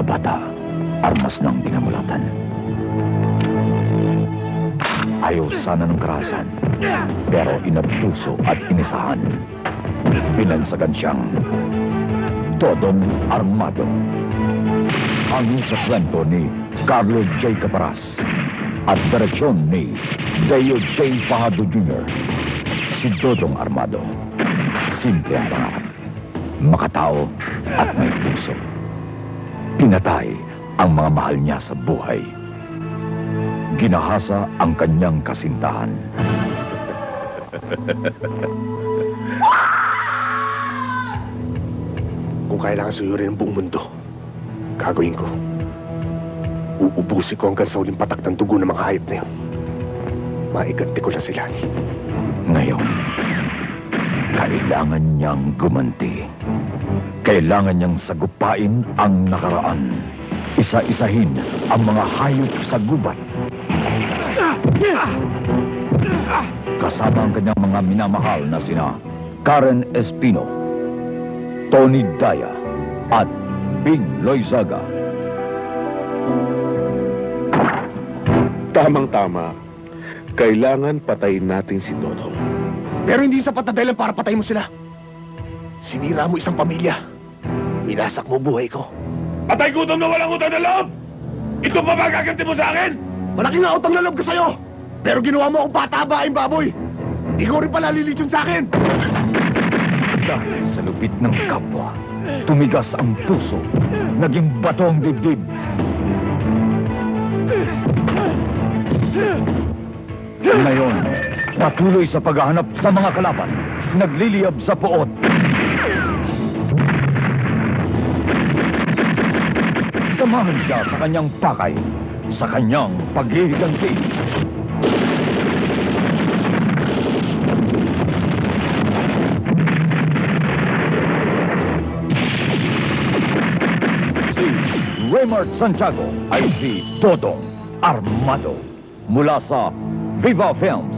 bata, armas ng dinamulatan. Ayaw sana ng karahasan, pero inabuso at inisahan. Binansagan siyang Dodong Armado. Ang sa kwento ni Carlo J. Caparas at direksyon ni Deo J. Fajardo Jr. Si Dodong Armado, simple ang pangarap, makatao at may puso. Pinatay ang mga mahal niya sa buhay. Ginahasa ang kanyang kasintahan. Kung kailangan suyurin ang buong mundo, gagawin ko. Uubusin ko hanggang sa uling patak ng dugo ng mga hayop na yun. Maiganti ko na sila. Ngayon, kailangan niyang gumanti. Kailangan niyang sagupain ang nakaraan. Isa-isahin ang mga hayop sa gubat. Kasama ang kanyang mga minamahal na sina Karen Espino, Tony Daya, at Bing Loizaga. Tamang-tama. Kailangan patayin natin si Dodong. Pero hindi sapat na dahilan para patayin mo sila. Sinira mo isang pamilya. Minasak mo buhay ko. Patay gutom na walang utang na loob! Ito pa ba gaganti mo sa akin? Malaking nga utang na loob ko sa'yo. Pero ginawa mo akong patabaing baboy. Ikaw rin pala lilitsyon sa akin. Dahil sa lupit ng kapwa, tumigas ang puso, naging bato ang dibdib. Ngayon, patuloy sa paghahanap sa mga kalaban, nagliliyab sa poot. Samahan siya sa kanyang pakay, sa kanyang paghihiganti. Si Raymart Santiago ay si Dodong Armado mula sa Viva Films.